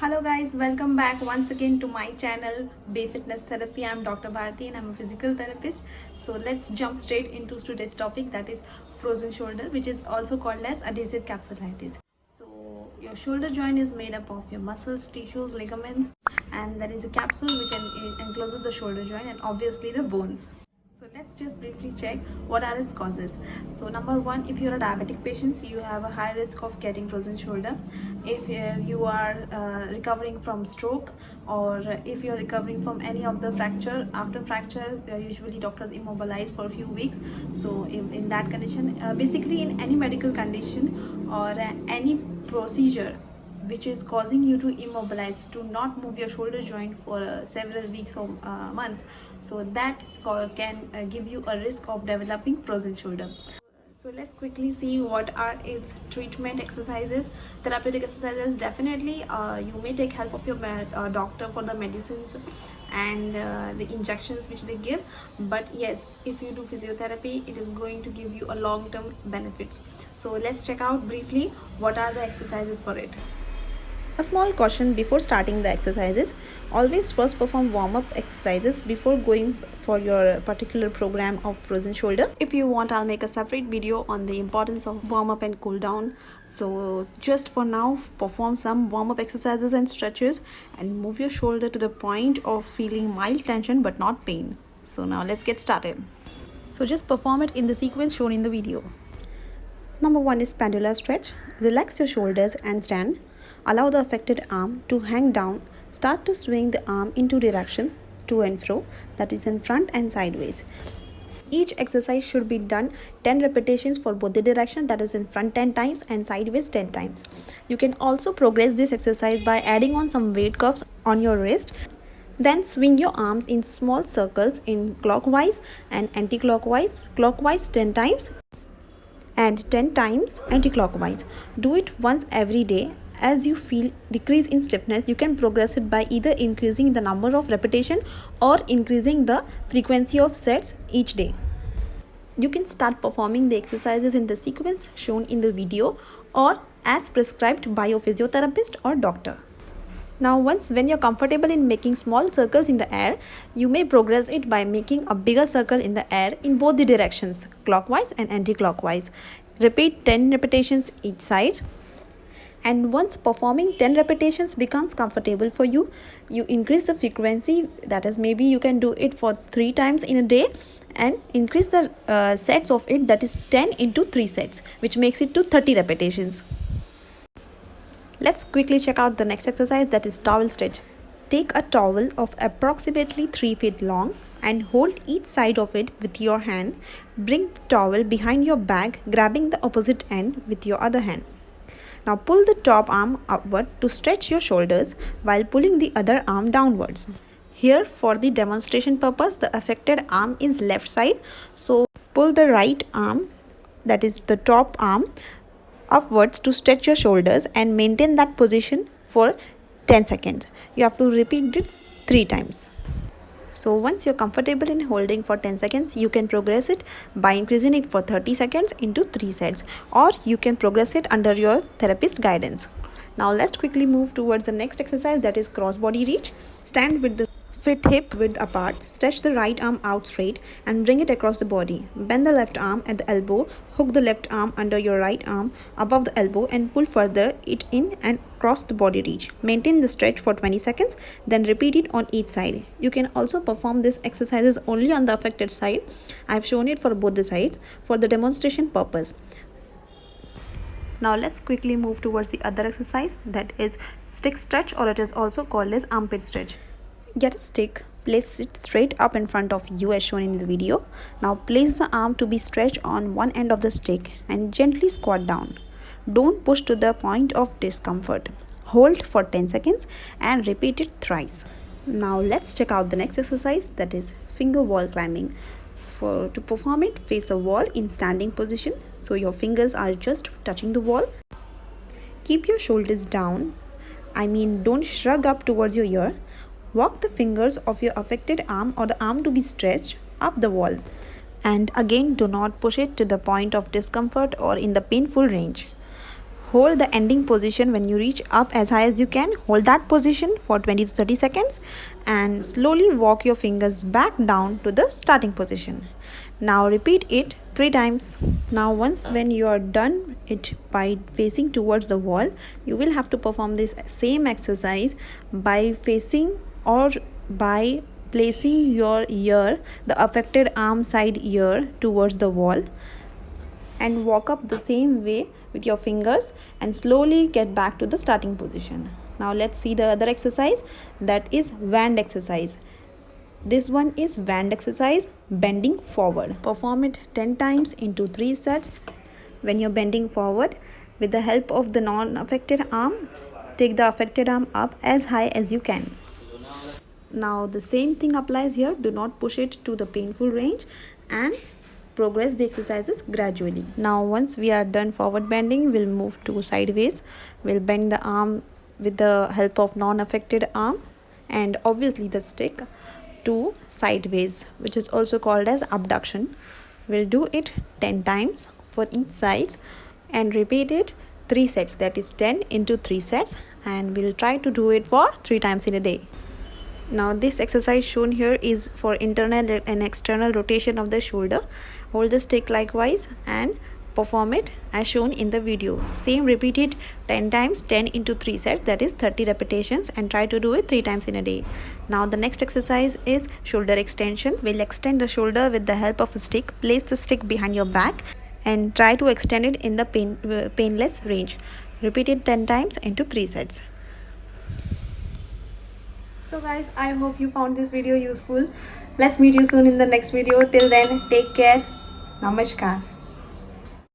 Hello guys, welcome back once again to my channel Bay Fitness Therapy. I'm Dr. Bharti and I'm a physical therapist. So let's jump straight into today's topic, that is frozen shoulder, which is also called as adhesive capsulitis. So your shoulder joint is made up of your muscles, tissues, ligaments, and there is a capsule which encloses the shoulder joint and obviously the bones. So let's just briefly check what are its causes. So number one, if you're a diabetic patient, you have a high risk of getting frozen shoulder. If you are recovering from stroke, or if you're recovering from any of the fracture, after fracture usually doctors immobilize for a few weeks. So in that condition, basically in any medical condition or any procedure which is causing you to immobilize, to not move your shoulder joint for several weeks or months, so that can give you a risk of developing frozen shoulder. So let's quickly see what are its treatment exercises, therapeutic exercises. Definitely you may take help of your doctor for the medicines and the injections which they give, but yes, if you do physiotherapy, it is going to give you a long-term benefits. So let's check out briefly what are the exercises for it. A small caution before starting the exercises: always first perform warm-up exercises before going for your particular program of frozen shoulder. If you want, I'll make a separate video on the importance of warm-up and cool down. So just for now, perform some warm-up exercises and stretches and move your shoulder to the point of feeling mild tension but not pain. So now let's get started. So just perform it in the sequence shown in the video. Number 1 is pendular stretch. Relax your shoulders and stand. Allow the affected arm to hang down. Start to swing the arm in two directions, to and fro, that is in front and sideways. Each exercise should be done 10 repetitions for both the direction, that is in front 10 times and sideways 10 times. You can also progress this exercise by adding on some weight cuffs on your wrist. Then swing your arms in small circles in clockwise and anti-clockwise. Clockwise 10 times and 10 times anti-clockwise. Do it once every day. As you feel decrease in stiffness, you can progress it by either increasing the number of repetition or increasing the frequency of sets each day. You can start performing the exercises in the sequence shown in the video or as prescribed by your physiotherapist or doctor. Now when you're comfortable in making small circles in the air, you may progress it by making a bigger circle in the air in both the directions, clockwise and anti-clockwise. Repeat 10 repetitions each side. And once performing 10 repetitions becomes comfortable for you, you increase the frequency, that is maybe you can do it for 3 times in a day and increase the sets of it, that is 10 into 3 sets, which makes it to 30 repetitions. Let's quickly check out the next exercise, that is towel stretch. Take a towel of approximately 3 feet long and hold each side of it with your hand. Bring the towel behind your back, grabbing the opposite end with your other hand. Now pull the top arm upward to stretch your shoulders while pulling the other arm downwards. Here, for the demonstration purpose, the affected arm is left side. So pull the right arm, that is the top arm, upwards to stretch your shoulders and maintain that position for 10 seconds. You have to repeat it 3 times. So once you're comfortable in holding for 10 seconds, you can progress it by increasing it for 30 seconds into 3 sets, or you can progress it under your therapist guidance. Now let's quickly move towards the next exercise, that is cross body reach. Stand with the feet hip width apart, stretch the right arm out straight and bring it across the body. Bend the left arm at the elbow, hook the left arm under your right arm above the elbow and pull further it in and cross the body reach. Maintain the stretch for 20 seconds, then repeat it on each side. You can also perform these exercises only on the affected side. I have shown it for both the sides for the demonstration purpose. Now let's quickly move towards the other exercise, that is stick stretch, or it is also called as armpit stretch. Get a stick, place it straight up in front of you as shown in the video. Now place the arm to be stretched on one end of the stick and gently squat down. Don't push to the point of discomfort. Hold for 10 seconds and repeat it thrice. Now let's check out the next exercise, that is finger wall climbing. To perform it, face a wall in standing position, so your fingers are just touching the wall. Keep your shoulders down, don't shrug up towards your ear. Walk the fingers of your affected arm or the arm to be stretched up the wall. And again, do not push it to the point of discomfort or in the painful range. hold the ending position. When you reach up as high as you can, hold that position for 20 to 30 seconds and slowly walk your fingers back down to the starting position. Now repeat it 3 times. Now once when you are done it by facing towards the wall, you will have to perform this same exercise by facing or by placing your ear, the affected arm side ear, towards the wall, and walk up the same way with your fingers and slowly get back to the starting position. Now let's see the other exercise, that is wand exercise. This one is wand exercise, bending forward. Perform it 10 times into 3 sets. When you're bending forward, with the help of the non-affected arm, take the affected arm up as high as you can. Now the same thing applies here. Do not push it to the painful range and progress the exercises gradually. Now once we are done forward bending, we'll move to sideways. We'll bend the arm with the help of non-affected arm and obviously the stick to sideways, which is also called as abduction. We'll do it 10 times for each side and repeat it 3 sets, that is 10 into 3 sets, and we'll try to do it for 3 times in a day. Now this exercise shown here is for internal and external rotation of the shoulder. Hold the stick likewise and perform it as shown in the video. Same, repeat it 10 times, 10 into 3 sets, that is 30 repetitions, and try to do it 3 times in a day. Now the next exercise is shoulder extension. We'll extend the shoulder with the help of a stick. Place the stick behind your back and try to extend it in the painless range. Repeat it 10 times into 3 sets. So guys, I hope you found this video useful. Let's meet you soon in the next video. Till then, take care. Namaskar.